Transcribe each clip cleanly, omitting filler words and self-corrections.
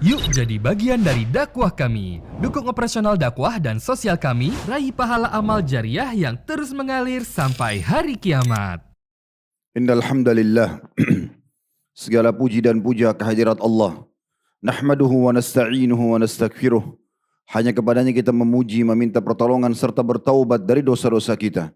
Yuk jadi bagian dari dakwah kami. Dukung operasional dakwah dan sosial kami, raih pahala amal jariah yang terus mengalir sampai hari kiamat. Innal hamdalillah segala puji dan puja kehadirat Allah. Nahmaduhu wa nasta'inuhu wa nastaghfiruh. Hanya kepadanya kita memuji, meminta pertolongan serta bertaubat dari dosa-dosa kita.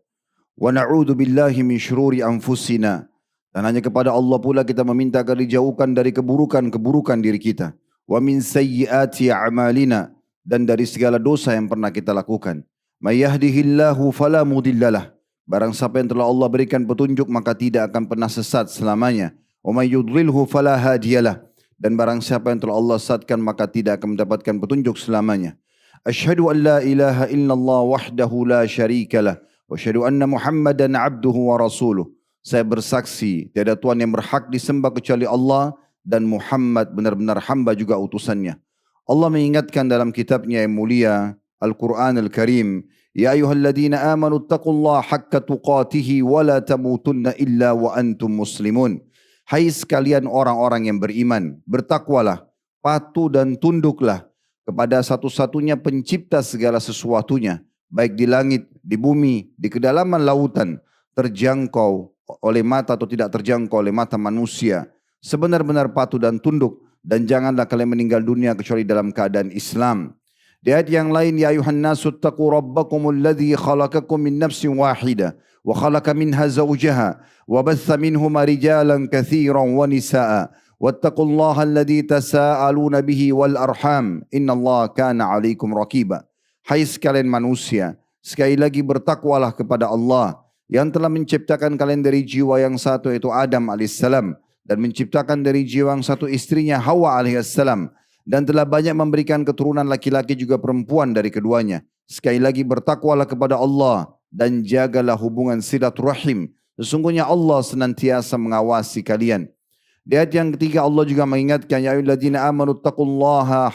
Wa na'udzu billahi min syururi anfusina. Dan hanya kepada Allah pula kita meminta agar dijauhkan dari keburukan-keburukan diri kita. Wa min sayyiati a'malina, dan dari segala dosa yang pernah kita lakukan. May yahdihillahu fala mudhillalah. Barang siapa yang telah Allah berikan petunjuk maka tidak akan pernah sesat selamanya. Wa may yudlilhu fala hadiyalah. Dan barang siapa yang telah Allah sesatkan maka tidak akan mendapatkan petunjuk selamanya. Asyhadu an la ilaha illallah wahdahu la syarikalah. Wa asyhadu anna Muhammadan abduhu wa rasuluh. Saya bersaksi tiada Tuhan yang berhak disembah kecuali Allah, dan Muhammad benar-benar hamba juga utusannya. Allah mengingatkan dalam kitabnya yang mulia Al-Quran Al-Karim, Ya ayyuhalladzina amanu taqullaha haqqa tuqatihi wa la tamutunna illa wa antum muslimun. Hai sekalian orang-orang yang beriman, bertakwalah, patuh dan tunduklah kepada satu-satunya pencipta segala sesuatunya, baik di langit, di bumi, di kedalaman lautan, terjangkau oleh mata atau tidak terjangkau oleh mata manusia. Sebenar-benar patuh dan tunduk, dan janganlah kalian meninggal dunia kecuali dalam keadaan Islam. Di ayat yang lain, Ya ayuhan nasu attaqu rabbakumul ladzi khalaqakum min nafsin wahidah wa khalaqa minha zawjaha wa batha minhuma rijalan katsiran wa nisaa wattaqullaha alladzi tasaaluna bihi wal arham innallaha kana 'alaikum raqiba. Hai sekalian manusia, sekali lagi bertakwalah kepada Allah yang telah menciptakan kalian dari jiwa yang satu, yaitu Adam alaihissalam, dan menciptakan dari jiwa yang satu istrinya Hawa alaihissalam, dan telah banyak memberikan keturunan laki-laki juga perempuan dari keduanya. Sekali lagi bertakwalah kepada Allah dan jagalah hubungan silaturahim. Sesungguhnya Allah senantiasa mengawasi kalian. Di ayat yang ketiga Allah juga mengingatkan, Ya ayyuhalladzina amanu taqullaha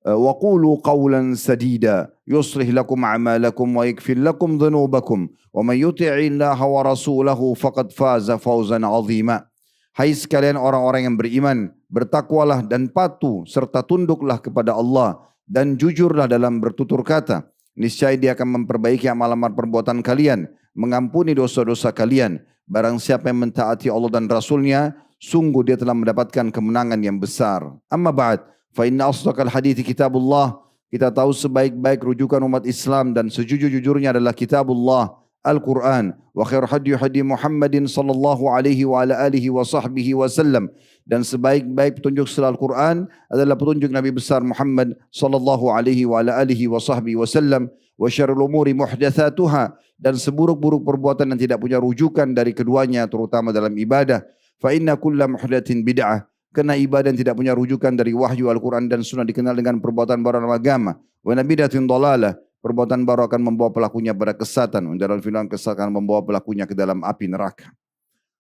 wa qulu qawlan sadida yuslih lakum a'malakum wa yaghfir lakum dhunubakum wa may yuti'illaha wa rasulahu faqad faza fawzan 'azima. Hai sekalian orang-orang yang beriman, bertakwalah dan patuh serta tunduklah kepada Allah dan jujurlah dalam bertutur kata. Niscaya Dia akan memperbaiki amal-amal perbuatan kalian, mengampuni dosa-dosa kalian. Barang siapa yang mentaati Allah dan Rasulnya, sungguh dia telah mendapatkan kemenangan yang besar. Amma ba'd, fa inna asdaqal hadithi kitabullah. Kita tahu sebaik-baik rujukan umat Islam dan sejujur-jujurnya adalah kitabullah, Al-Quran, wa khair hadi Muhammadin sallallahu alaihi wa ala alihi wa sahbihi wasallam, dan sebaik-baik petunjuk setelah Al-Quran adalah petunjuk Nabi besar Muhammad sallallahu alaihi wa ala alihi wa sahbihi wasallam, wa syarrul umuri muhdatsatuha, dan seburuk-buruk perbuatan yang tidak punya rujukan dari keduanya terutama dalam ibadah. Fa inna kulla muhdatsin bid'ah, karena ibadah yang tidak punya rujukan dari wahyu Al-Quran dan sunnah dikenal dengan perbuatan baru dalam agama. Wa nabidatin dalalah, perbuatan baru akan membawa pelakunya pada kesesatan. Dalam firman kesesatan membawa pelakunya ke dalam api neraka.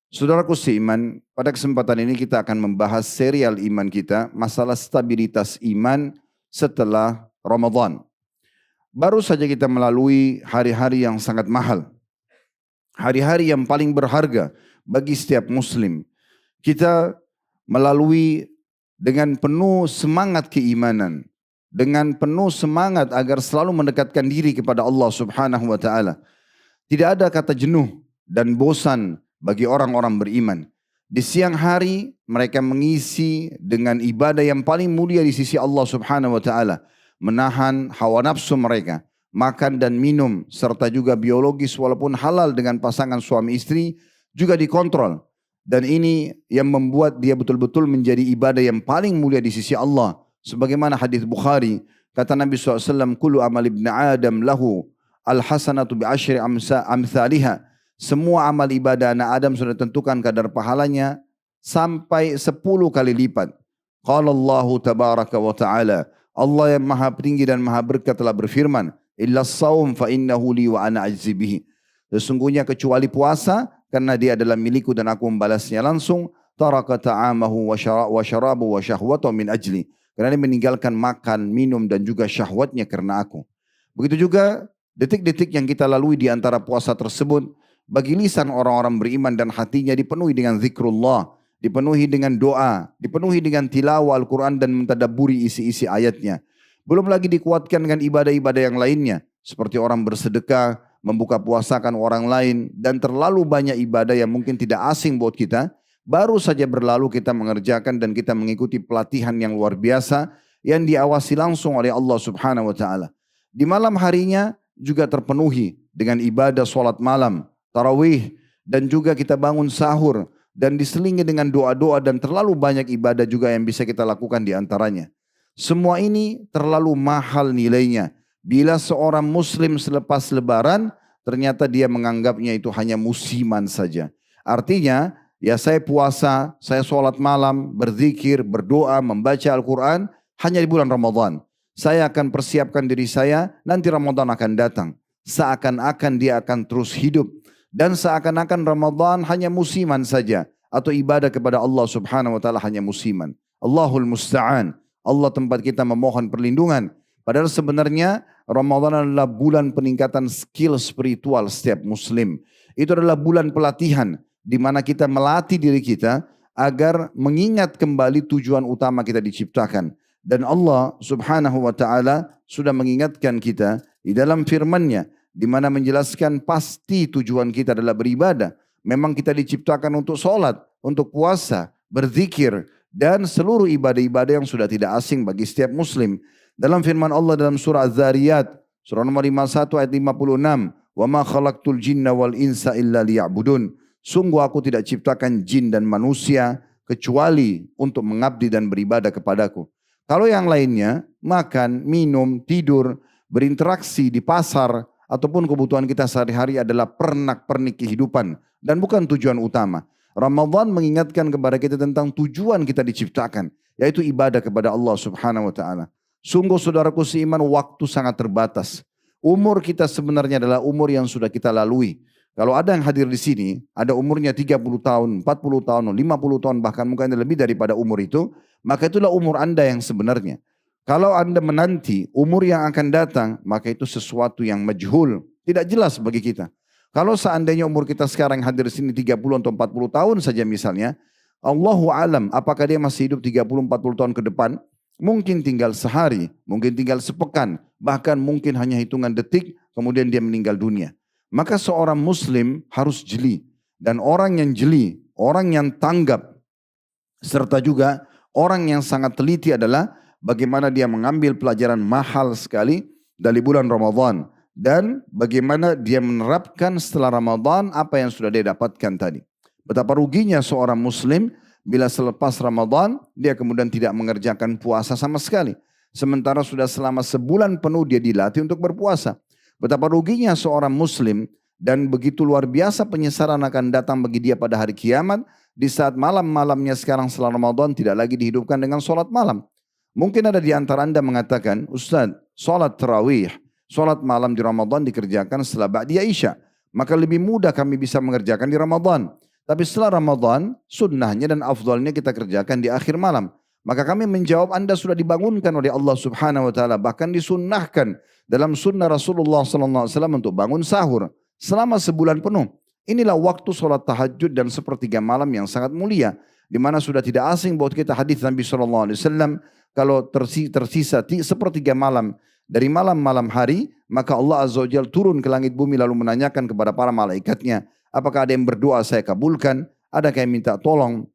Saudaraku seiman, pada kesempatan ini kita akan membahas serial iman kita, masalah stabilitas iman setelah Ramadan. Baru saja kita melalui hari-hari yang sangat mahal. Hari-hari yang paling berharga bagi setiap muslim. Kita melalui dengan penuh semangat keimanan, dengan penuh semangat agar selalu mendekatkan diri kepada Allah subhanahu wa ta'ala. Tidak ada kata jenuh dan bosan bagi orang-orang beriman. Di siang hari mereka mengisi dengan ibadah yang paling mulia di sisi Allah subhanahu wa ta'ala. Menahan hawa nafsu mereka, makan dan minum, serta juga biologis walaupun halal dengan pasangan suami istri juga dikontrol. Dan ini yang membuat dia betul-betul menjadi ibadah yang paling mulia di sisi Allah. Sebagaimana hadis Bukhari, kata Nabi SAW, Kullu amal ibn Adam lahu al-hasanatu bi'ashri amthaliha. Semua amal ibadah anak Adam sudah tentukan kadar pahalanya sampai 10 kali lipat. Qala Allah tabaraka wa ta'ala, Allah yang maha tinggi dan maha berkat telah berfirman, Illa saum fa innahu li wa ana ajzi bihi. Sesungguhnya kecuali puasa, karena dia adalah milikku dan aku membalasnya langsung. Taraka ta'amahu wa syarabu wa syahwatu min ajli. Karena dia meninggalkan makan, minum dan juga syahwatnya karena aku. Begitu juga detik-detik yang kita lalui di antara puasa tersebut, bagi lisan orang-orang beriman dan hatinya dipenuhi dengan zikrullah, dipenuhi dengan doa, dipenuhi dengan tilawah Al-Quran dan mentadabburi isi-isi ayatnya. Belum lagi dikuatkan dengan ibadah-ibadah yang lainnya, seperti orang bersedekah, membuka puasakan orang lain, dan terlalu banyak ibadah yang mungkin tidak asing buat kita. Baru saja berlalu kita mengerjakan dan kita mengikuti pelatihan yang luar biasa yang diawasi langsung oleh Allah Subhanahu wa taala. Di malam harinya juga terpenuhi dengan ibadah solat malam, tarawih, dan juga kita bangun sahur dan diselingi dengan doa-doa dan terlalu banyak ibadah juga yang bisa kita lakukan di antaranya. Semua ini terlalu mahal nilainya. Bila seorang muslim selepas lebaran, ternyata dia menganggapnya itu hanya musiman saja. Artinya, ya saya puasa, saya sholat malam, berzikir, berdoa, membaca Al-Quran hanya di bulan Ramadan. Saya akan persiapkan diri saya, nanti Ramadan akan datang. Seakan-akan dia akan terus hidup. Dan seakan-akan Ramadan hanya musiman saja. Atau ibadah kepada Allah Subhanahu wa ta'ala hanya musiman. Allahul Musta'an. Allah tempat kita memohon perlindungan. Padahal sebenarnya Ramadan adalah bulan peningkatan skill spiritual setiap muslim. Itu adalah bulan pelatihan di mana kita melatih diri kita agar mengingat kembali tujuan utama kita diciptakan. Dan Allah Subhanahu wa taala sudah mengingatkan kita di dalam firman-Nya di mana menjelaskan pasti tujuan kita adalah beribadah. Memang kita diciptakan untuk sholat, untuk puasa, berzikir, dan seluruh ibadah-ibadah yang sudah tidak asing bagi setiap muslim. Dalam firman Allah dalam surah Az-Zariyat, surah nomor 51 ayat 56, "Wa ma khalaqtul jinna wal insa illa liya'budun." Sungguh aku tidak ciptakan jin dan manusia kecuali untuk mengabdi dan beribadah kepadaku. Kalau yang lainnya, makan, minum, tidur, berinteraksi di pasar, ataupun kebutuhan kita sehari-hari adalah pernak-pernik kehidupan dan bukan tujuan utama. Ramadan mengingatkan kepada kita tentang tujuan kita diciptakan, yaitu ibadah kepada Allah Subhanahu wa taala. Sungguh saudaraku seiman, waktu sangat terbatas. Umur kita sebenarnya adalah umur yang sudah kita lalui. Kalau ada yang hadir di sini, ada umurnya 30 tahun, 40 tahun, 50 tahun, bahkan mungkin lebih daripada umur itu, maka itulah umur Anda yang sebenarnya. Kalau Anda menanti umur yang akan datang, maka itu sesuatu yang majhul, tidak jelas bagi kita. Kalau seandainya umur kita sekarang hadir di sini 30 atau 40 tahun saja misalnya, Allahu alam, apakah dia masih hidup 30-40 tahun ke depan? Mungkin tinggal sehari, mungkin tinggal sepekan, bahkan mungkin hanya hitungan detik, kemudian dia meninggal dunia. Maka seorang muslim harus jeli. Dan orang yang jeli, orang yang tanggap, serta juga orang yang sangat teliti adalah bagaimana dia mengambil pelajaran mahal sekali dari bulan Ramadan. Dan bagaimana dia menerapkan setelah Ramadan apa yang sudah dia dapatkan tadi. Betapa ruginya seorang muslim bila selepas Ramadan, dia kemudian tidak mengerjakan puasa sama sekali. Sementara sudah selama sebulan penuh dia dilatih untuk berpuasa. Betapa ruginya seorang muslim dan begitu luar biasa penyesalan akan datang bagi dia pada hari kiamat. Di saat malam-malamnya sekarang setelah Ramadan tidak lagi dihidupkan dengan sholat malam. Mungkin ada di antara anda mengatakan, Ustaz, sholat tarawih, sholat malam di Ramadan dikerjakan setelah ba'di Isya. Maka lebih mudah kami bisa mengerjakan di Ramadan. Tapi setelah Ramadan, sunnahnya dan afdalnya kita kerjakan di akhir malam. Maka kami menjawab, Anda sudah dibangunkan oleh Allah Subhanahu wa taala, bahkan disunnahkan dalam sunnah Rasulullah sallallahu alaihi wasallam untuk bangun sahur selama sebulan penuh. Inilah waktu sholat tahajud dan sepertiga malam yang sangat mulia, di mana sudah tidak asing buat kita hadis Nabi sallallahu alaihi wasallam, kalau tersisa sepertiga malam dari malam-malam hari, maka Allah Azza wa Jalla turun ke langit bumi lalu menanyakan kepada para malaikatnya, apakah ada yang berdoa saya kabulkan, ada yang minta tolong,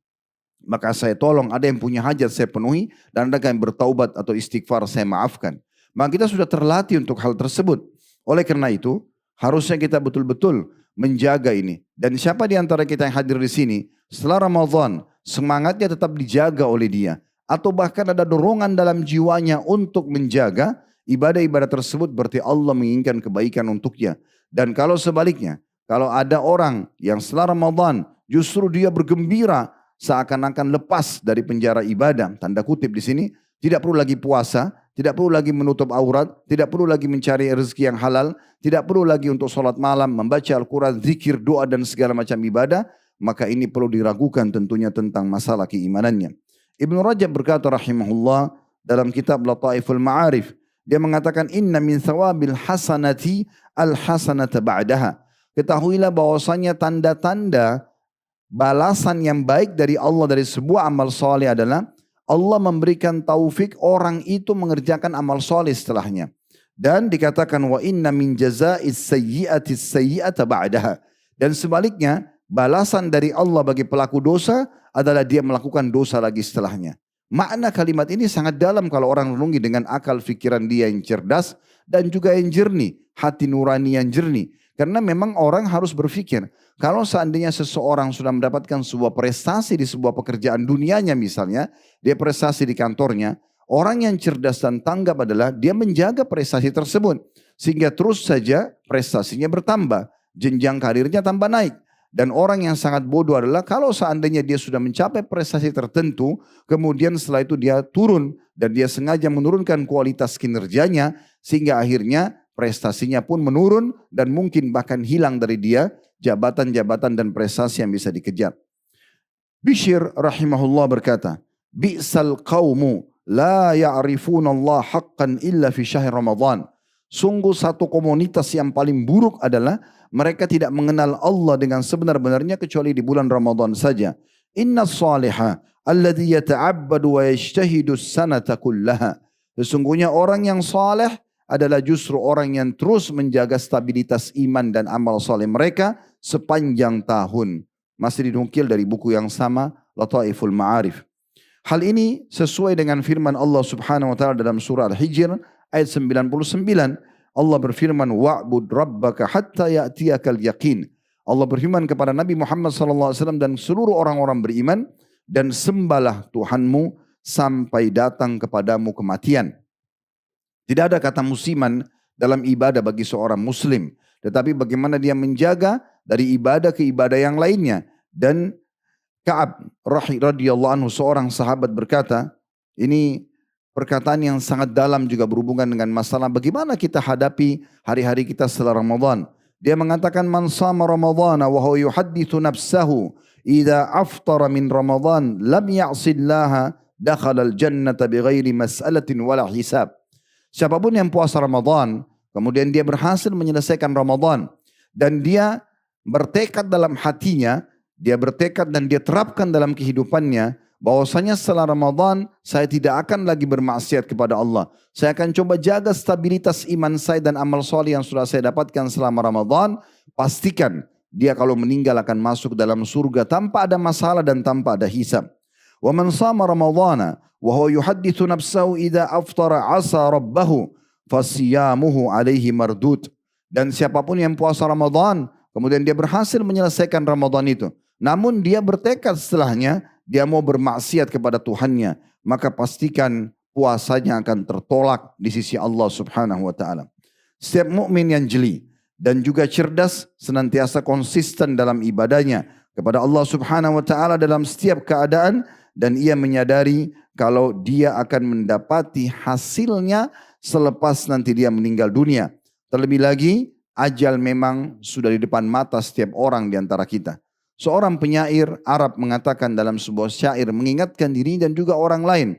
maka saya tolong, ada yang punya hajat saya penuhi, dan ada yang bertaubat atau istighfar saya maafkan. Maka kita sudah terlatih untuk hal tersebut. Oleh karena itu, harusnya kita betul-betul menjaga ini. Dan siapa di antara kita yang hadir di sini, setelah Ramadan, semangatnya tetap dijaga oleh dia. Atau bahkan ada dorongan dalam jiwanya untuk menjaga ibadah-ibadah tersebut, berarti Allah menginginkan kebaikan untuknya. Dan kalau sebaliknya, kalau ada orang yang setelah Ramadan justru dia bergembira seakan-akan lepas dari penjara ibadah, tanda kutip di sini, tidak perlu lagi puasa, tidak perlu lagi menutup aurat, tidak perlu lagi mencari rezeki yang halal, tidak perlu lagi untuk sholat malam, membaca Al-Quran, zikir, doa dan segala macam ibadah, maka ini perlu diragukan tentunya tentang masalah keimanannya. Ibnu Rajab berkata rahimahullah dalam kitab Lataiful Ma'arif, dia mengatakan inna min thawabil hasanati al-hasanata ba'daha. Ketahuilah bahwasanya tanda-tanda balasan yang baik dari Allah dari sebuah amal soleh adalah Allah memberikan taufik orang itu mengerjakan amal soleh setelahnya. Dan dikatakan wa inna min jaza'is sayyi'atis sayyi'ata ba'daha. Dan sebaliknya, balasan dari Allah bagi pelaku dosa adalah dia melakukan dosa lagi setelahnya. Makna kalimat ini sangat dalam kalau orang renungi dengan akal fikiran dia yang cerdas dan juga yang jernih, hati nurani yang jernih. Karena memang orang harus berpikir, kalau seandainya seseorang sudah mendapatkan sebuah prestasi di sebuah pekerjaan dunianya misalnya, dia prestasi di kantornya, orang yang cerdas dan tanggap adalah dia menjaga prestasi tersebut. Sehingga terus saja prestasinya bertambah, jenjang karirnya tambah naik. Dan orang yang sangat bodoh adalah kalau seandainya dia sudah mencapai prestasi tertentu, kemudian setelah itu dia turun dan dia sengaja menurunkan kualitas kinerjanya sehingga akhirnya prestasinya pun menurun dan mungkin bahkan hilang dari dia jabatan-jabatan dan prestasi yang bisa dikejar. Bishr rahimahullah berkata, "Bi'sal qaumu la ya'rifuna Allah haqqan illa fi syahr Ramadan." Sungguh satu komunitas yang paling buruk adalah mereka tidak mengenal Allah dengan sebenar-benarnya kecuali di bulan Ramadan saja. Inna saliha alladhi yata'abbadu wa yajtahidu sanata kullaha. Sesungguhnya orang yang saleh adalah justru orang yang terus menjaga stabilitas iman dan amal saleh mereka sepanjang tahun. Masih dinukil dari buku yang sama, Lataiful Ma'arif. Hal ini sesuai dengan firman Allah Subhanahu wa taala dalam surah Al-Hijr ayat 99. Allah berfirman, wa'bud rabbaka hatta ya'tiyakal yaqin. Allah berfirman kepada Nabi Muhammad SAW dan seluruh orang-orang beriman, dan sembahlah Tuhanmu sampai datang kepadamu kematian. Tidak ada kata musiman dalam ibadah bagi seorang muslim, tetapi bagaimana dia menjaga dari ibadah ke ibadah yang lainnya. Dan Ka'ab radhiyallahu anhu seorang sahabat berkata, ini perkataan yang sangat dalam juga berhubungan dengan masalah bagaimana kita hadapi hari-hari kita setelah Ramadan. Dia mengatakan, man sama Ramadana wa huwa yuhaddithu nafsahu idza aftara min Ramadan lam ya'sillaha dakhala al-jannata bighairi mas'alatin wala hisab. Siapapun yang puasa Ramadan, kemudian dia berhasil menyelesaikan Ramadan dan dia bertekad dalam hatinya, dia bertekad dan dia terapkan dalam kehidupannya bahwasanya setelah Ramadan saya tidak akan lagi bermaksiat kepada Allah. Saya akan coba jaga stabilitas iman saya dan amal soleh yang sudah saya dapatkan selama Ramadan. Pastikan dia kalau meninggal akan masuk dalam surga tanpa ada masalah dan tanpa ada hisab. Wa man shama Ramadhana wa huwa yuhadditsu nafsahu idza aftara asa rabbahu fasiyamuhu alaihi mardud. Dan siapapun yang puasa Ramadan kemudian dia berhasil menyelesaikan Ramadan itu, namun dia bertekad setelahnya dia mau bermaksiat kepada Tuhannya, maka pastikan puasanya akan tertolak di sisi Allah Subhanahu wa taala. Setiap mukmin yang jeli dan juga cerdas senantiasa konsisten dalam ibadahnya kepada Allah Subhanahu wa taala dalam setiap keadaan, dan ia menyadari kalau dia akan mendapati hasilnya selepas nanti dia meninggal dunia. Terlebih lagi, ajal memang sudah di depan mata setiap orang di antara kita. Seorang penyair Arab mengatakan dalam sebuah syair mengingatkan diri dan juga orang lain.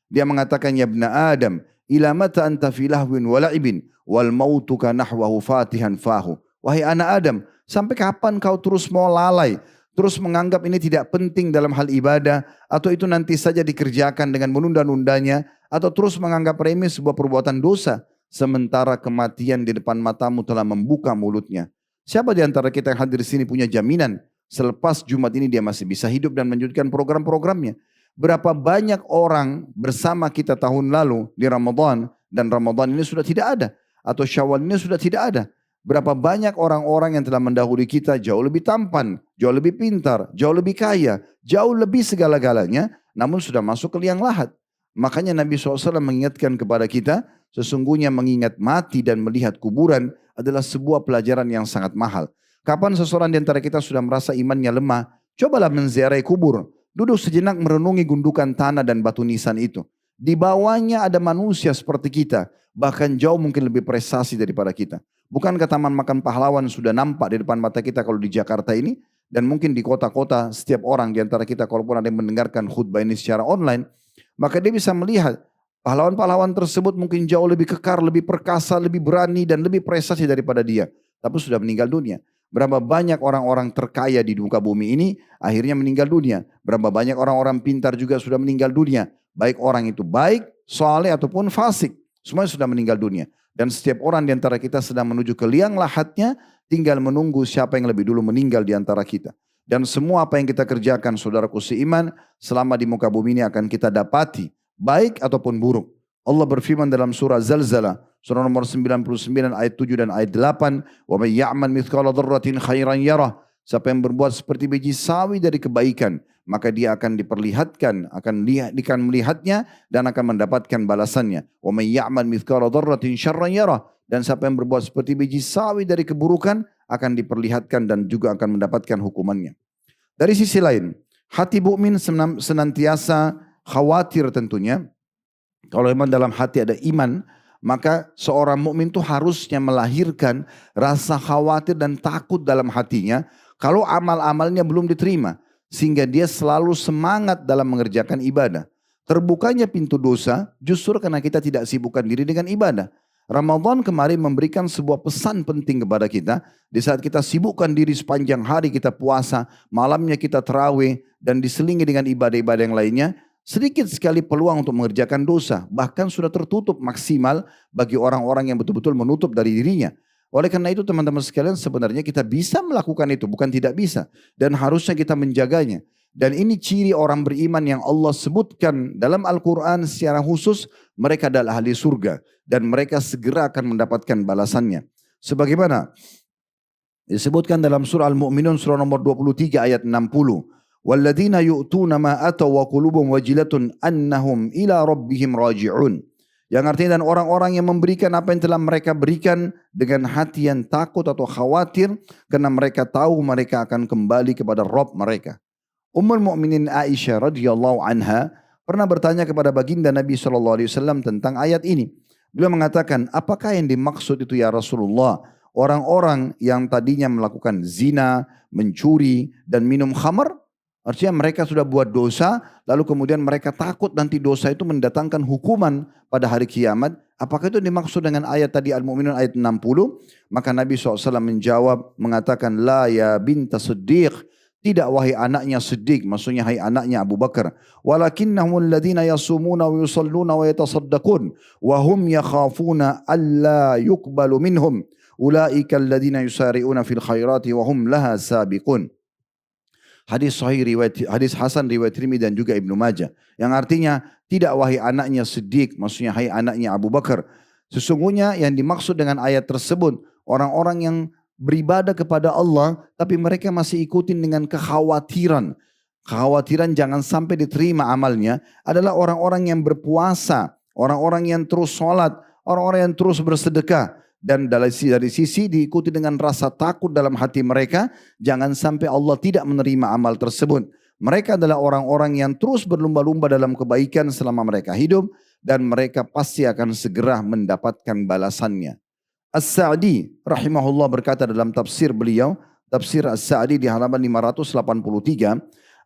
Dia mengatakan, ya ibna Adam, ila mata anta fi lahwin wa la'ibin wal mautuka nahwahu fatihan fahu. Wahai anak Adam, sampai kapan kau terus mau lalai, terus menganggap ini tidak penting dalam hal ibadah, atau itu nanti saja dikerjakan dengan menunda-nundanya, atau terus menganggap remeh sebuah perbuatan dosa, sementara kematian di depan matamu telah membuka mulutnya. Siapa di antara kita yang hadir di sini punya jaminan selepas Jumat ini dia masih bisa hidup dan melanjutkan program-programnya? Berapa banyak orang bersama kita tahun lalu di Ramadan, dan Ramadan ini sudah tidak ada, atau Syawal ini sudah tidak ada. Berapa banyak orang-orang yang telah mendahului kita jauh lebih tampan, jauh lebih pintar, jauh lebih kaya, jauh lebih segala-galanya, namun sudah masuk ke liang lahat. Makanya Nabi SAW mengingatkan kepada kita, sesungguhnya mengingat mati dan melihat kuburan adalah sebuah pelajaran yang sangat mahal. Kapan seseorang di antara kita sudah merasa imannya lemah, cobalah menziarahi kubur. Duduk sejenak merenungi gundukan tanah dan batu nisan itu. Di bawahnya ada manusia seperti kita, bahkan jauh mungkin lebih prestasi daripada kita. Bukankah Taman Makan Pahlawan sudah nampak di depan mata kita kalau di Jakarta ini? Dan mungkin di kota-kota setiap orang di antara kita, kalaupun ada yang mendengarkan khutbah ini secara online, maka dia bisa melihat pahlawan-pahlawan tersebut mungkin jauh lebih kekar, lebih perkasa, lebih berani, dan lebih prestasi daripada dia. Tapi sudah meninggal dunia. Berapa banyak orang-orang terkaya di muka bumi ini akhirnya meninggal dunia. Berapa banyak orang-orang pintar juga sudah meninggal dunia. Baik orang itu baik, soleh ataupun fasik. Semuanya sudah meninggal dunia. Dan setiap orang di antara kita sedang menuju ke liang lahatnya, tinggal menunggu siapa yang lebih dulu meninggal di antara kita. Dan semua apa yang kita kerjakan, saudaraku seiman, selama di muka bumi ini akan kita dapati, baik ataupun buruk. Allah berfirman dalam surah Zalzalah, surah nomor 99 ayat 7 dan ayat 8, "Wa may ya'mal mithqala dzarratin khairan yarah." Siapa yang berbuat seperti biji sawi dari kebaikan, maka dia akan diperlihatkan, akan melihatnya dan akan mendapatkan balasannya. "Wa may ya'mal mithqala dzarratin syarran yarah." Dan siapa yang berbuat seperti biji sawi dari keburukan akan diperlihatkan dan juga akan mendapatkan hukumannya. Dari sisi lain, hati mukmin senantiasa khawatir tentunya. Kalau memang dalam hati ada iman, maka seorang mukmin itu harusnya melahirkan rasa khawatir dan takut dalam hatinya kalau amal-amalnya belum diterima, sehingga dia selalu semangat dalam mengerjakan ibadah. Terbukanya pintu dosa justru karena kita tidak sibukkan diri dengan ibadah. Ramadan kemarin memberikan sebuah pesan penting kepada kita. Di saat kita sibukkan diri sepanjang hari kita puasa, malamnya kita tarawih dan diselingi dengan ibadah-ibadah yang lainnya, sedikit sekali peluang untuk mengerjakan dosa. Bahkan sudah tertutup maksimal bagi orang-orang yang betul-betul menutup dari dirinya. Oleh karena itu teman-teman sekalian, sebenarnya kita bisa melakukan itu, bukan tidak bisa. Dan harusnya kita menjaganya. Dan ini ciri orang beriman yang Allah sebutkan dalam Al-Quran secara khusus, mereka adalah ahli surga. Dan mereka segera akan mendapatkan balasannya. Sebagaimana disebutkan dalam surah Al-Mu'minun surah nomor 23 ayat 60. "Walladzina yu'tuna ma ataw wa qulubuhum wajilatun annahum ila rabbihim raji'un." Yang artinya dan orang-orang yang memberikan apa yang telah mereka berikan dengan hati yang takut atau khawatir karena mereka tahu mereka akan kembali kepada Rabb mereka. Ummul Mukminin Aisyah radhiyallahu anha pernah bertanya kepada baginda Nabi SAW tentang ayat ini. Beliau mengatakan, apakah yang dimaksud itu ya Rasulullah? Orang-orang yang tadinya melakukan zina, mencuri, dan minum khamar? Artinya mereka sudah buat dosa, lalu kemudian mereka takut nanti dosa itu mendatangkan hukuman pada hari kiamat. Apakah itu dimaksud dengan ayat tadi Al-Mu'minun ayat 60? Maka Nabi SAW menjawab, mengatakan, La ya binta Siddiq. Tidak wahai anaknya Siddiq, maksudnya hai anaknya Abu Bakar. Walakinnahum alladhina yasumuna wa yusalluna wa yatasaddaqun wa hum yakhafuna alla yuqbalu minhum. Ulaika alladhina yusari'una fil khairati wa hum laha sabiqun. Hadis sahih hadis hasan riwayat Tirmidzi dan juga Ibnu Majah. Yang artinya tidak wahai anaknya Siddiq, maksudnya hai anaknya Abu Bakar. Sesungguhnya yang dimaksud dengan ayat tersebut orang-orang yang beribadah kepada Allah, tapi mereka masih ikutin dengan kekhawatiran. Kekhawatiran jangan sampai diterima amalnya adalah orang-orang yang berpuasa, orang-orang yang terus sholat, orang-orang yang terus bersedekah. Dan dari sisi diikuti dengan rasa takut dalam hati mereka, jangan sampai Allah tidak menerima amal tersebut. Mereka adalah orang-orang yang terus berlumba-lumba dalam kebaikan selama mereka hidup, dan mereka pasti akan segera mendapatkan balasannya. As-Sa'di rahimahullah berkata dalam tafsir beliau, tafsir As-Sa'di di halaman 583,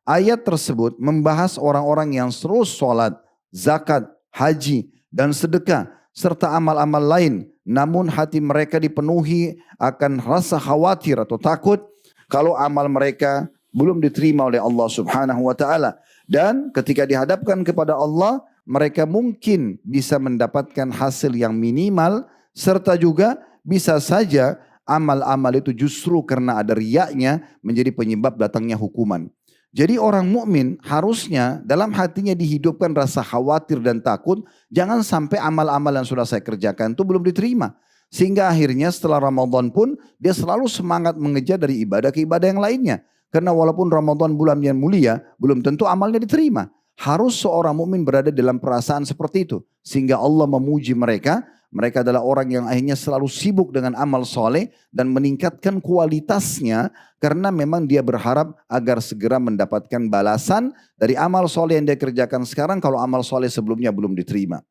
ayat tersebut membahas orang-orang yang terus sholat, zakat, haji, dan sedekah, serta amal-amal lain. Namun hati mereka dipenuhi akan rasa khawatir atau takut kalau amal mereka belum diterima oleh Allah Subhanahu wa Ta'ala. Dan ketika dihadapkan kepada Allah, mereka mungkin bisa mendapatkan hasil yang minimal, serta juga bisa saja amal-amal itu justru karena ada riyaknya menjadi penyebab datangnya hukuman. Jadi orang mukmin harusnya dalam hatinya dihidupkan rasa khawatir dan takut. Jangan sampai amal-amal yang sudah saya kerjakan itu belum diterima. Sehingga akhirnya setelah Ramadan pun dia selalu semangat mengejar dari ibadah ke ibadah yang lainnya. Karena walaupun Ramadan bulan yang mulia, belum tentu amalnya diterima. Harus seorang mukmin berada dalam perasaan seperti itu. Sehingga Allah memuji mereka. Mereka adalah orang yang akhirnya selalu sibuk dengan amal soleh dan meningkatkan kualitasnya karena memang dia berharap agar segera mendapatkan balasan dari amal soleh yang dia kerjakan sekarang kalau amal soleh sebelumnya belum diterima.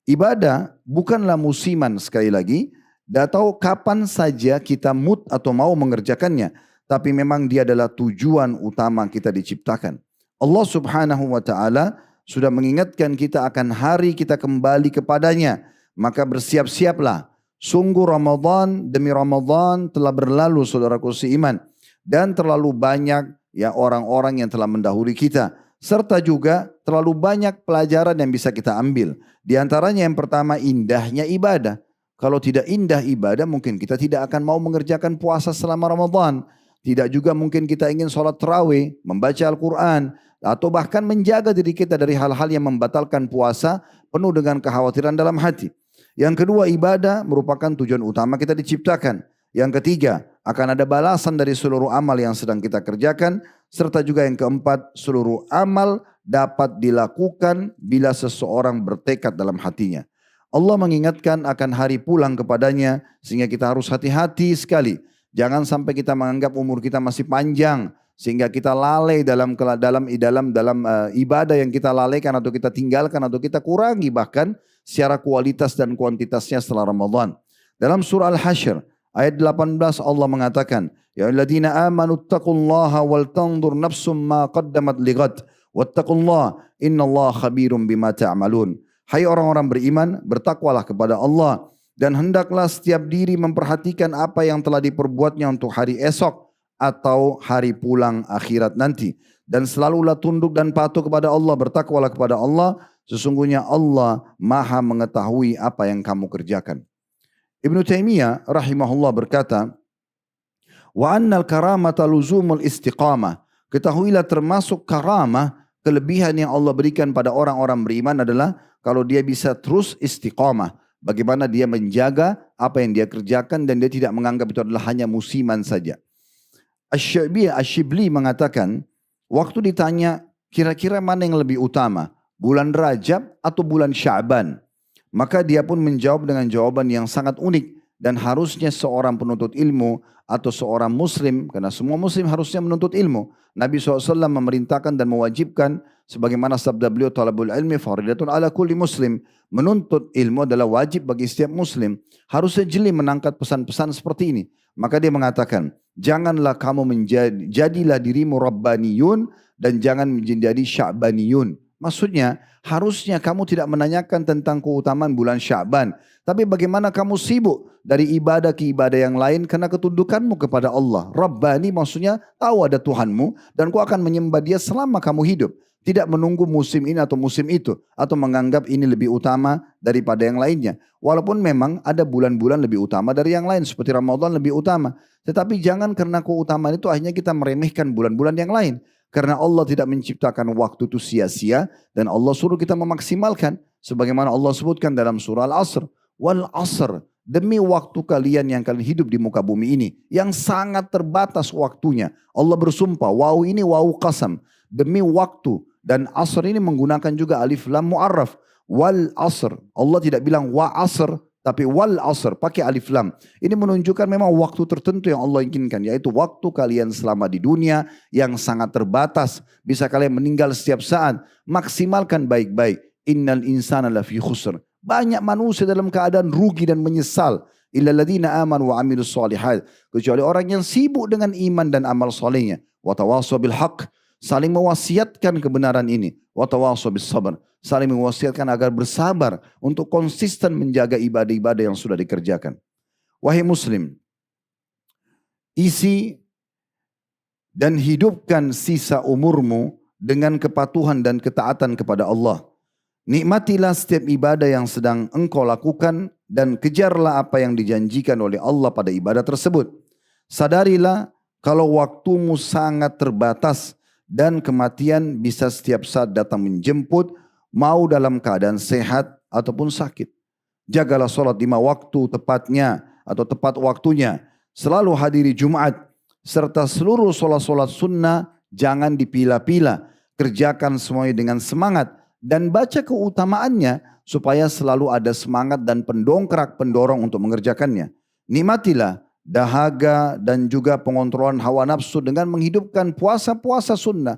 Ibadah bukanlah musiman sekali lagi, atau kapan saja kita mood atau mau mengerjakannya, tapi memang dia adalah tujuan utama kita diciptakan. Allah Subhanahu wa Ta'ala sudah mengingatkan kita akan hari kita kembali kepadanya. Maka bersiap-siaplah Sungguh Ramadan demi Ramadan telah berlalu saudaraku seiman. Dan terlalu banyak ya orang-orang yang telah mendahului kita. Serta juga terlalu banyak pelajaran yang bisa kita ambil. Di antaranya yang pertama indahnya ibadah. Kalau tidak indah ibadah mungkin kita tidak akan mau mengerjakan puasa selama Ramadan. Tidak juga mungkin kita ingin sholat tarawih, membaca Al-Quran. Atau bahkan menjaga diri kita dari hal-hal yang membatalkan puasa penuh dengan kekhawatiran dalam hati. Yang kedua ibadah merupakan tujuan utama kita diciptakan. Yang ketiga akan ada balasan dari seluruh amal yang sedang kita kerjakan. Serta juga yang keempat seluruh amal dapat dilakukan bila seseorang bertekad dalam hatinya. Allah mengingatkan akan hari pulang kepadanya sehingga kita harus hati-hati sekali. Jangan sampai kita menganggap umur kita masih panjang sehingga kita lalai dalam ibadah yang kita lalaikan atau kita tinggalkan atau kita kurangi bahkan secara kualitas dan kuantitasnya setelah Ramadan. Dalam surah Al-Hasyr ayat 18 Allah mengatakan, ya alladzina amanu taqullaha wal tanzur nafsum ma qaddamat lighad wattaqullaha innallaha khabirum bima ta'malun. Hai orang-orang beriman, bertakwalah kepada Allah dan hendaklah setiap diri memperhatikan apa yang telah diperbuatnya untuk hari esok atau hari pulang akhirat nanti. Dan selalulah tunduk dan patuh kepada Allah, bertakwalah kepada Allah, sesungguhnya Allah Maha mengetahui apa yang kamu kerjakan. Ibnu Taimiyah rahimahullah berkata, wa annal karamata luzumul istiqamah. Ketahuilah termasuk karamah, kelebihan yang Allah berikan pada orang-orang beriman adalah kalau dia bisa terus istiqamah. Bagaimana dia menjaga apa yang dia kerjakan dan dia tidak menganggap itu adalah hanya musiman saja. Asy-Syibli mengatakan, waktu ditanya kira-kira mana yang lebih utama, bulan Rajab atau bulan Sya'ban? Maka dia pun menjawab dengan jawaban yang sangat unik dan harusnya seorang penuntut ilmu atau seorang muslim, karena semua muslim harusnya menuntut ilmu. Nabi SAW memerintahkan dan mewajibkan sebagaimana sabda beliau, talabul ilmi faridatun ala kulli muslim. Menuntut ilmu adalah wajib bagi setiap muslim. Harusnya jeli menangkap pesan-pesan seperti ini. Maka dia mengatakan, janganlah kamu jadilah dirimu rabbaniyun dan jangan menjadi sya'baniyun. Maksudnya, harusnya kamu tidak menanyakan tentang keutamaan bulan Sya'ban. Tapi bagaimana kamu sibuk dari ibadah ke ibadah yang lain karena ketundukanmu kepada Allah. Rabbani maksudnya tahu ada Tuhanmu dan kau akan menyembah dia selama kamu hidup. Tidak menunggu musim ini atau musim itu. Atau menganggap ini lebih utama daripada yang lainnya. Walaupun memang ada bulan-bulan lebih utama dari yang lain. Seperti Ramadan lebih utama. Tetapi jangan karena keutamaan itu akhirnya kita meremehkan bulan-bulan yang lain. Karena Allah tidak menciptakan waktu itu sia-sia. Dan Allah suruh kita memaksimalkan. Sebagaimana Allah sebutkan dalam surah Al-Asr. Wal asr, demi waktu kalian yang kalian hidup di muka bumi ini. Yang sangat terbatas waktunya. Allah bersumpah, waw ini waw qasam. Demi waktu. Dan asr ini menggunakan juga alif lam mu'arraf. Wal asr. Allah tidak bilang wa asr. Tapi wal asr. Pakai alif lam. Ini menunjukkan memang waktu tertentu yang Allah inginkan. Yaitu waktu kalian selama di dunia yang sangat terbatas. Bisa kalian meninggal setiap saat. Maksimalkan baik-baik. Innal insana lafi khusr. Banyak manusia dalam keadaan rugi dan menyesal. Illal ladzina amanu wa amilus solihat. Kecuali orang yang sibuk dengan iman dan amal solehnya. Wa tawassaw bil haqq. Saling mewasiatkan kebenaran ini. Wa tawassaw bis sabr. Saling mewasiatkan agar bersabar untuk konsisten menjaga ibadah-ibadah yang sudah dikerjakan. Wahai muslim, isi dan hidupkan sisa umurmu dengan kepatuhan dan ketaatan kepada Allah. Nikmatilah setiap ibadah yang sedang engkau lakukan dan kejarlah apa yang dijanjikan oleh Allah pada ibadah tersebut. Sadarilah kalau waktumu sangat terbatas dan kematian bisa setiap saat datang menjemput, mau dalam keadaan sehat ataupun sakit. Jagalah sholat 5 waktu tepatnya atau tepat waktunya. Selalu hadiri Jumat serta seluruh sholat-sholat sunnah jangan dipilah-pilah. Kerjakan semuanya dengan semangat. Dan baca keutamaannya supaya selalu ada semangat dan pendongkrak pendorong untuk mengerjakannya. Nikmatilah dahaga dan juga pengontrolan hawa nafsu dengan menghidupkan puasa-puasa sunnah.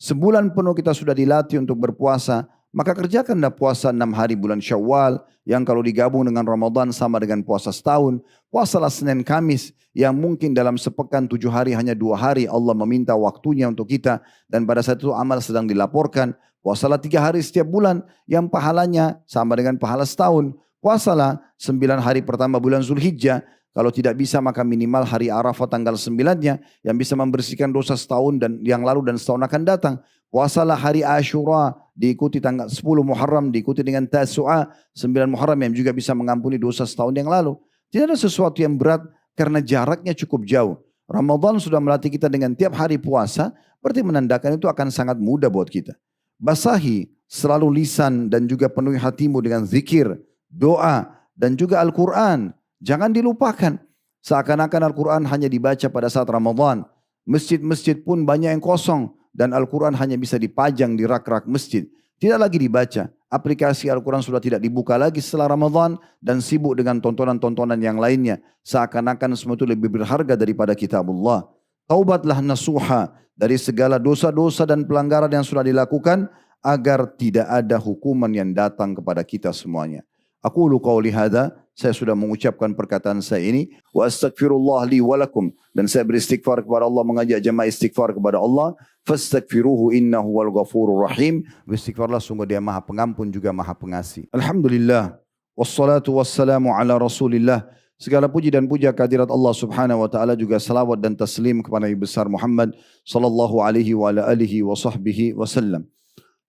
Sebulan penuh kita sudah dilatih untuk berpuasa, maka kerjakanlah puasa 6 hari bulan Syawal yang kalau digabung dengan Ramadan sama dengan puasa setahun. Puasalah Senin Kamis yang mungkin dalam sepekan 7 hari hanya 2 hari Allah meminta waktunya untuk kita dan pada saat itu amal sedang dilaporkan. Puasalah 3 hari setiap bulan yang pahalanya sama dengan pahala setahun. Puasalah 9 hari pertama bulan Zulhijjah. Kalau tidak bisa maka minimal hari Arafah tanggal 9-nya yang bisa membersihkan dosa setahun dan yang lalu dan setahun akan datang. Puasalah hari Ashura diikuti tanggal 10 Muharram diikuti dengan Tasu'a 9 Muharram yang juga bisa mengampuni dosa setahun yang lalu. Tidak ada sesuatu yang berat karena jaraknya cukup jauh. Ramadan sudah melatih kita dengan tiap hari puasa, berarti menandakan itu akan sangat mudah buat kita. Basahi selalu lisan dan juga penuhi hatimu dengan zikir, doa dan juga Al-Quran. Jangan dilupakan. Seakan-akan Al-Quran hanya dibaca pada saat Ramadan. Masjid-masjid pun banyak yang kosong. Dan Al-Quran hanya bisa dipajang di rak-rak masjid. Tidak lagi dibaca. Aplikasi Al-Quran sudah tidak dibuka lagi setelah Ramadan. Dan sibuk dengan tontonan-tontonan yang lainnya. Seakan-akan semua itu lebih berharga daripada kitabullah. Taubatlah nasuha dari segala dosa-dosa dan pelanggaran yang sudah dilakukan. Agar tidak ada hukuman yang datang kepada kita semuanya. Aku qauli hadza, saya sudah mengucapkan perkataan saya ini, wa astaghfirullah li wa lakum, dan saya beristighfar kepada Allah, mengajak jemaah istighfar kepada Allah, fastaghfiruhu innahu wal ghafurur rahim. Beristighfarlah, sungguh Dia Maha Pengampun juga Maha Pengasih. Alhamdulillah, wassalatu wassalamu ala Rasulillah. Segala puji dan puja kehadirat Allah Subhanahu wa taala, juga salawat dan taslim kepada Nabi besar Muhammad sallallahu alaihi wa ala alihi wa sahbihi wasallam.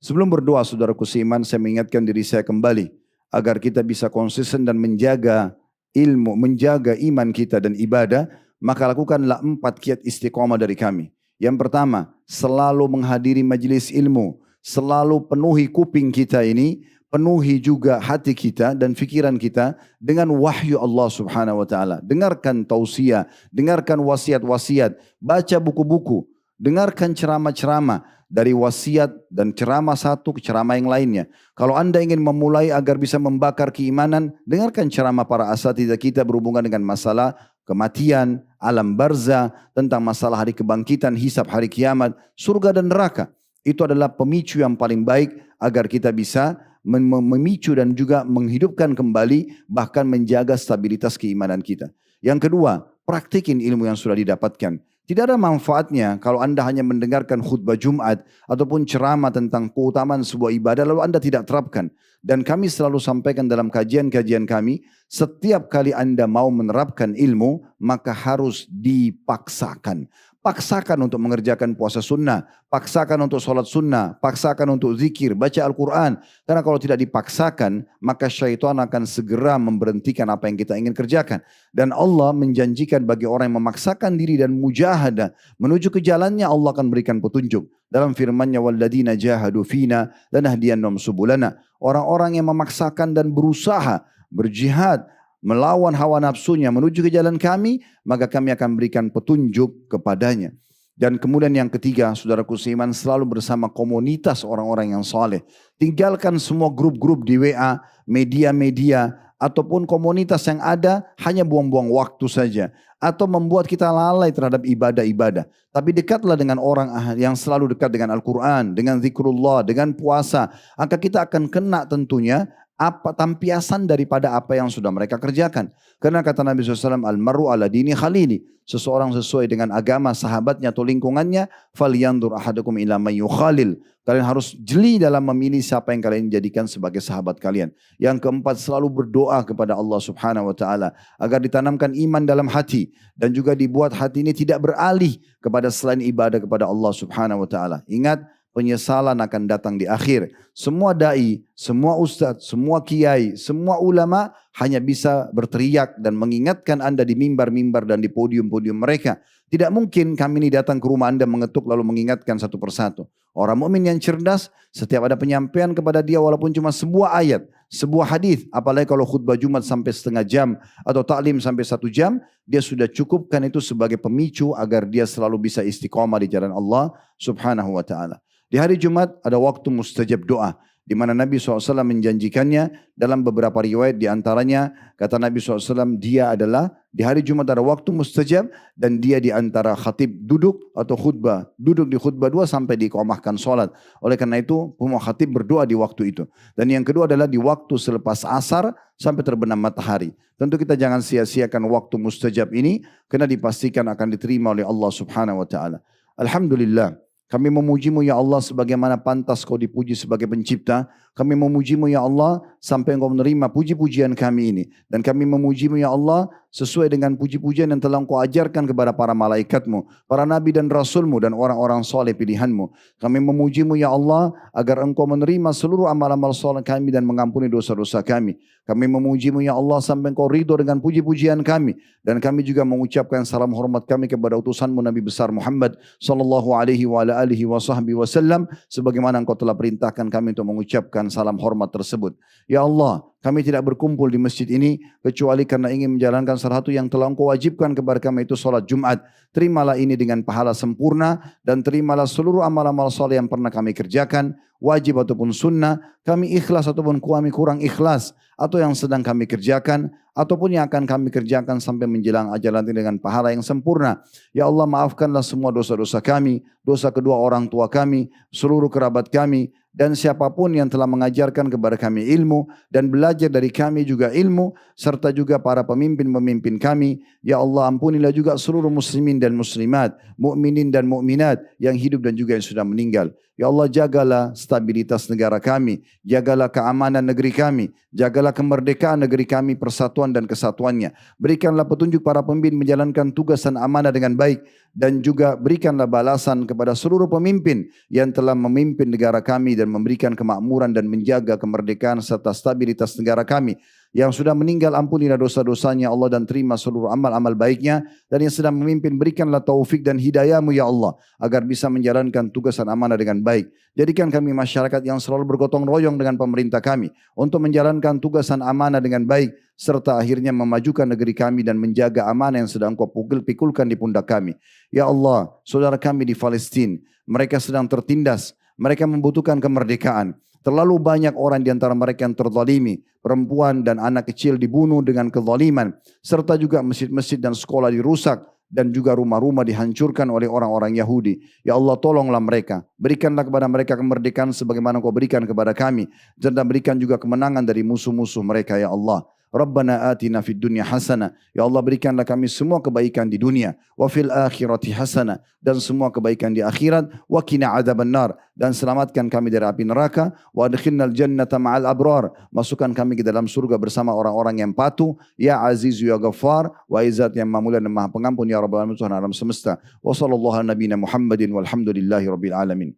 Sebelum berdoa saudaraku seiman, saya mengingatkan diri saya kembali agar kita bisa konsisten dan menjaga ilmu, menjaga iman kita dan ibadah, maka lakukanlah 4 kiat istiqomah dari kami. Yang pertama, selalu menghadiri majelis ilmu, selalu penuhi kuping kita ini, penuhi juga hati kita dan fikiran kita dengan wahyu Allah Subhanahu wa taala. Dengarkan tausiah, dengarkan wasiat-wasiat, baca buku-buku, dengarkan ceramah-ceramah. Dari wasiat dan ceramah satu ke ceramah yang lainnya. Kalau anda ingin memulai agar bisa membakar keimanan, dengarkan ceramah para asatidzah kita berhubungan dengan masalah kematian, alam barzah, tentang masalah hari kebangkitan, hisab hari kiamat, surga dan neraka. Itu adalah pemicu yang paling baik agar kita bisa memicu dan juga menghidupkan kembali, bahkan menjaga stabilitas keimanan kita. Yang kedua, praktikin ilmu yang sudah didapatkan. Tidak ada manfaatnya kalau anda hanya mendengarkan khutbah Jumat ataupun ceramah tentang keutamaan sebuah ibadah lalu anda tidak terapkan. Dan kami selalu sampaikan dalam kajian-kajian kami, setiap kali anda mau menerapkan ilmu maka harus dipaksakan. Paksakan untuk mengerjakan puasa sunnah, paksakan untuk sholat sunnah, paksakan untuk zikir, baca Al-Quran. Karena kalau tidak dipaksakan, maka syaitan akan segera memberhentikan apa yang kita ingin kerjakan. Dan Allah menjanjikan bagi orang yang memaksakan diri dan mujahadah menuju ke jalannya, Allah akan berikan petunjuk. Dalam firman-Nya, walladzina jahadu fina lanahdiyannahum subulana. Orang-orang yang memaksakan dan berusaha, berjihad, melawan hawa nafsunya menuju ke jalan kami, maka kami akan berikan petunjuk kepadanya. Dan kemudian yang ketiga, saudaraku seiman, selalu bersama komunitas orang-orang yang saleh. Tinggalkan semua grup-grup di WA, media-media, ataupun komunitas yang ada hanya buang-buang waktu saja. Atau membuat kita lalai terhadap ibadah-ibadah. Tapi dekatlah dengan orang yang selalu dekat dengan Al-Quran, dengan zikrullah, dengan puasa. Maka kita akan kena tentunya apa tampiasan daripada apa yang sudah mereka kerjakan. Karena kata Nabi SAW, Al-maru ala dini khalili. Seseorang sesuai dengan agama sahabatnya atau lingkungannya. Falyandur ahadukum ila man yukhalil. Kalian harus jeli dalam memilih siapa yang kalian jadikan sebagai sahabat kalian. Yang keempat, selalu berdoa kepada Allah Subhanahu wa taala agar ditanamkan iman dalam hati dan juga dibuat hati ini tidak beralih kepada selain ibadah kepada Allah Subhanahu wa taala. Ingat, penyesalan akan datang di akhir. Semua dai, semua ustadz, semua kiai, semua ulama hanya bisa berteriak dan mengingatkan anda di mimbar-mimbar dan di podium-podium mereka. Tidak mungkin kami ini datang ke rumah anda mengetuk lalu mengingatkan satu persatu. Orang mukmin yang cerdas, setiap ada penyampaian kepada dia walaupun cuma sebuah ayat, sebuah hadis, apalagi kalau khutbah Jumat sampai setengah jam atau taklim sampai 1 jam, dia sudah cukupkan itu sebagai pemicu agar dia selalu bisa istiqomah di jalan Allah Subhanahu wa taala. Di hari Jumat ada waktu mustajab doa, di mana Nabi SAW menjanjikannya dalam beberapa riwayat. Di antaranya kata Nabi SAW, dia adalah di hari Jumat ada waktu mustajab dan dia di antara khatib duduk atau khutbah, duduk di khutbah 2 sampai diiqamahkan sholat. Oleh karena itu semua khatib berdoa di waktu itu. Dan yang kedua adalah di waktu selepas asar sampai terbenam matahari. Tentu kita jangan sia-siakan waktu mustajab ini karena dipastikan akan diterima oleh Allah Subhanahu wa taala. Alhamdulillah, Kami memujimu ya Allah sebagaimana pantas kau dipuji sebagai pencipta. Kami memujimu ya Allah sampai engkau menerima puji-pujian kami ini. Dan kami memujimu ya Allah sesuai dengan puji-pujian yang telah engkau ajarkan kepada para malaikatmu, para nabi dan rasulmu dan orang-orang soleh pilihanmu. Kami memujimu ya Allah agar engkau menerima seluruh amal-amal soleh kami dan mengampuni dosa-dosa kami. Kami memujimu ya Allah sampai engkau ridho dengan puji-pujian kami. Dan kami juga mengucapkan salam hormat kami kepada utusanmu Nabi besar Muhammad sallallahu alaihi wa ala alihi wa sahbihi wasallam sebagaimana engkau telah perintahkan kami untuk mengucapkan salam hormat tersebut. Ya Allah, kami tidak berkumpul di masjid ini kecuali karena ingin menjalankan salah satu yang telah engkau wajibkan kepada kami, itu salat Jumat. Terimalah ini dengan pahala sempurna dan terimalah seluruh amal-amal soleh yang pernah kami kerjakan, wajib ataupun sunnah, kami ikhlas ataupun kami kurang ikhlas, atau yang sedang kami kerjakan, ataupun yang akan kami kerjakan sampai menjelang ajal nanti dengan pahala yang sempurna. Ya Allah, maafkanlah semua dosa-dosa kami, dosa kedua orang tua kami, seluruh kerabat kami, dan siapapun yang telah mengajarkan kepada kami ilmu dan belajar dari kami juga ilmu, serta juga para pemimpin-pemimpin kami. Ya Allah, ampunilah juga seluruh muslimin dan muslimat, mukminin dan mukminat yang hidup dan juga yang sudah meninggal. Ya Allah, jagalah stabilitas negara kami, jagalah keamanan negeri kami, jagalah kemerdekaan negeri kami, persatuan dan kesatuannya. Berikanlah petunjuk para pemimpin menjalankan tugas dan amanah dengan baik, dan juga berikanlah balasan kepada seluruh pemimpin yang telah memimpin negara kami dan memberikan kemakmuran dan menjaga kemerdekaan serta stabilitas negara kami. Yang sudah meninggal ampunilah dosa-dosanya Allah dan terima seluruh amal-amal baiknya. Dan yang sedang memimpin berikanlah taufik dan hidayahmu ya Allah agar bisa menjalankan tugas dan amanah dengan baik. Jadikan kami masyarakat yang selalu bergotong royong dengan pemerintah kami untuk menjalankan tugas dan amanah dengan baik, serta akhirnya memajukan negeri kami dan menjaga amanah yang sedang kau pikulkan di pundak kami. Ya Allah, saudara kami di Palestina, mereka sedang tertindas, mereka membutuhkan kemerdekaan. Terlalu banyak orang di antara mereka yang terzalimi, perempuan dan anak kecil dibunuh dengan kezaliman, serta juga masjid-masjid dan sekolah dirusak, dan juga rumah-rumah dihancurkan oleh orang-orang Yahudi. Ya Allah, tolonglah mereka, berikanlah kepada mereka kemerdekaan sebagaimana Kau berikan kepada kami, dan berikan juga kemenangan dari musuh-musuh mereka ya Allah. Rabbana atina fid dunya hasanah. Ya Allah, berikanlah kami semua kebaikan di dunia, wa fil akhirati hasanah, dan semua kebaikan di akhirat, wa qina adzabannar, dan selamatkan kami dari api neraka, wa adkhilnal jannata ma'al abrar, masukkan kami ke dalam surga bersama orang-orang yang patuh. Ya Aziz ya Ghaffar, wa izzat yang maha dan maha pengampun ya rabbal alamin, Tuhan alam semesta. Wa sallallahu ala nabiyina Muhammadin walhamdulillahi rabbil alamin.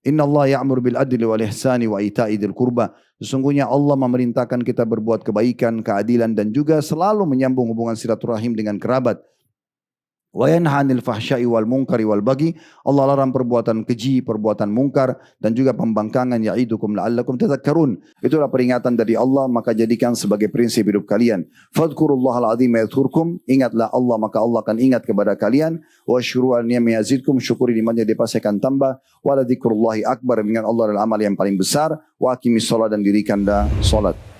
Inna Allah ya'mur bil adli wal ihsani wa ita'i dzil qurba. Sesungguhnya Allah memerintahkan kita berbuat kebaikan, keadilan, dan juga selalu menyambung hubungan silaturahim dengan kerabat. Wa yanha 'anil fahsya'i wal munkari wal baghi. Allah larang perbuatan keji, perbuatan mungkar, dan juga pembangkangan. Ya'idukum la'allakum tadhakkarun. Itulah peringatan dari Allah, maka jadikan sebagai prinsip hidup kalian. Fadhkurullahal 'azim yadhkurkum. Ingatlah Allah, maka Allah akan ingat kepada kalian. Wa syukuru an ni'mati yazidkum. Syukuri nikmatnya dia pasti akan tambah. Wa la dzikrullahi akbar. Ingat Allah adalah amal yang paling besar. Wa aqimis shalah, dan dirikanlah salat.